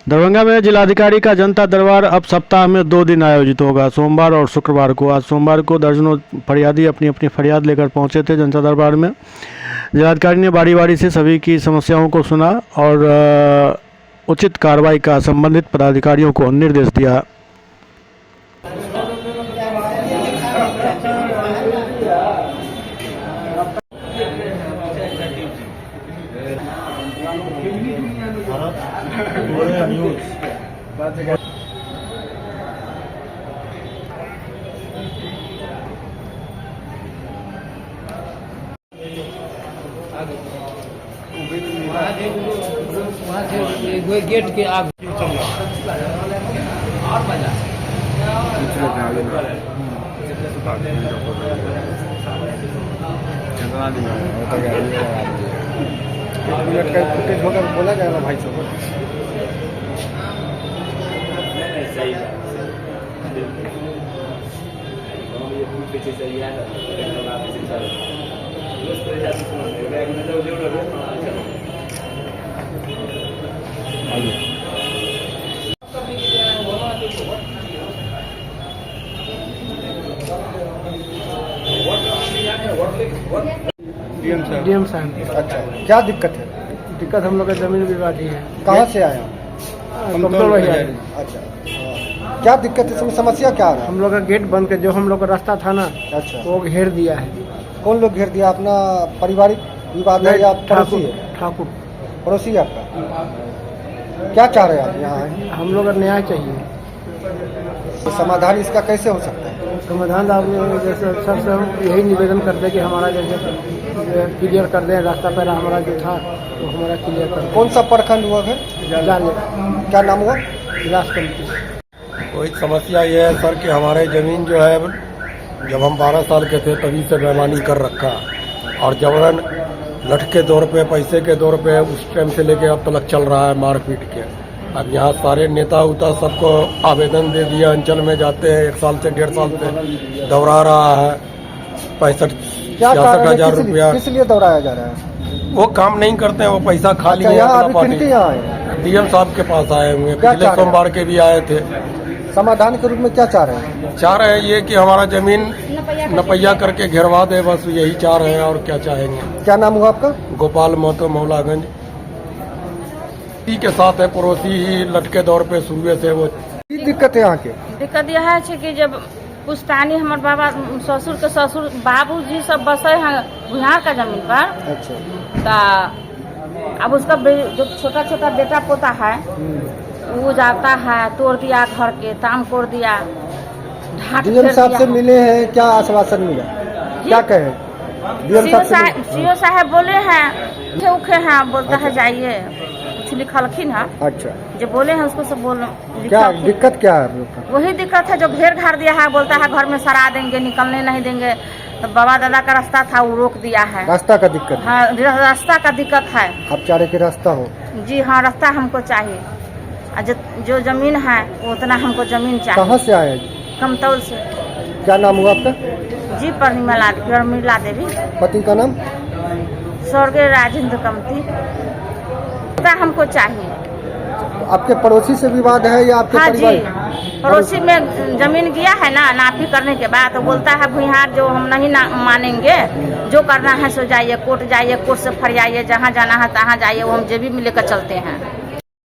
दरभंगा में जिलाधिकारी का जनता दरबार अब सप्ताह में 2 दिन आयोजित होगा, सोमवार और शुक्रवार को। आज सोमवार को दर्जनों फरियादी अपनी अपनी फरियाद लेकर पहुंचे थे जनता दरबार में। जिलाधिकारी ने बारी बारी से सभी की समस्याओं को सुना और उचित कार्रवाई का संबंधित पदाधिकारियों को निर्देश दिया। गेट के आगे मिनट का फुटेज होगा बोला जाएगा भाई साहब। डीएम साहब। अच्छा, क्या दिक्कत है? दिक्कत हम लोग का जमीन विवादी है। कहाँ से आया? कमतौल वही है। अच्छा, क्या दिक्कत है? समस्या क्या आ रहा है? हम लोग का गेट बंद के जो हम लोग का रास्ता था ना, अच्छा, वो घेर दिया है। कौन लोग घेर दिया? अपना पारिवारिक विवाद है या पड़ोसी है? ठाकुर पड़ोसी है आपका? क्या चाह रहे हैं आप यहाँ आए? हम लोग का न्याय चाहिए। समाधान इसका कैसे हो सकता है? समाधान आप जैसे सबसे हम यही निवेदन करते कि हमारा जैसे क्लियर कर दें रास्ता पर हमारा जो था तो हमारा क्लियर कर दें। कौन सा प्रखंड हुआ है? जाने क्या नाम हुआ? विकास कमेटी। कोई समस्या ये है सर कि हमारे ज़मीन जो है जब हम 12 साल के थे तभी से बेईमानी कर रखा और जबरन लठ के दौर पे पैसे के दौर पे उस टाइम से लेके अब तक चल रहा है मारपीट के। अब यहाँ सारे नेता उता सबको आवेदन दे दिया, अंचल में जाते हैं 1 साल से 1.5 साल से दौड़ा रहा है 65-66 हज़ार रुपया। किस लिए दौड़ाया जा रहा है? वो काम नहीं करते हैं, वो पैसा खा लिए। यहाँ अभी किनके यहाँ आए? डीएम साहब के पास आए हुए हैं, क्या पिछले चाह रहे हैं? सोमवार के भी आए थे। समाधान के रूप में क्या चाह रहे हैं? चाह रहे हैं ये कि हमारा जमीन नपैया करके घेरवा दे, बस यही चाह रहे हैं और क्या चाहेंगे। क्या नाम हुआ आपका? गोपाल महतो, मौलागंज। इसी के साथ है, पड़ोसी ही लटके दौर पे शुरू से वो। की दिक्कत है यहाँ के? दिक्कत यह है कि जब पुश्तानी हमारे बाबा ससुर के ससुर बाबूजी सब बसे हैं बिहार का जमीन पर। अच्छा, तो अब उसका जो छोटा छोटा बेटा पोता है वो जाता है, तोड़ दिया घर के, ताम कोड़ दिया, ढाट डीएम साहब से मिले हैं, क्या आश्वासन मिला? क्या कहे? डीएम सीओ साहब बोले हैं उखे हैं, बोलता है जाइए कुछ लिखलखिन है। अच्छा, जो बोले हैं उसको सब बोल क्या दिक्कत क्या है आप लोग का? वही दिक्कत है जो घेर घार दिया है, बोलता है घर में सरा देंगे, निकलने नहीं देंगे। तो बाबा दादा का रास्ता था वो रोक दिया है। रास्ता का दिक्कत है? हाँ, रास्ता का दिक्कत है। आप चाह रहे कि रास्ता हो? जी हाँ, रास्ता हमको चाहिए। जो जमीन है उतना हमको जमीन चाहिए। कहाँ से आए? कमतौल से। क्या नाम हुआ आपका? जी प्रमिला देवी। पति का नाम? स्वर्गीय राजेंद्र कमती। हमको चाहिए। आपके पड़ोसी से विवाद है या आपके हाँ जी, परिवार? पड़ोसी में जमीन गया है ना नापी करने के बाद तो बोलता है भुइहार जो हम नहीं मानेंगे, जो करना है सो जाइए, कोर्ट जाइए, कोर्ट से फरियाइए, जहाँ जाना है तहाँ जाइए, वो हम जेबी में लेकर चलते हैं।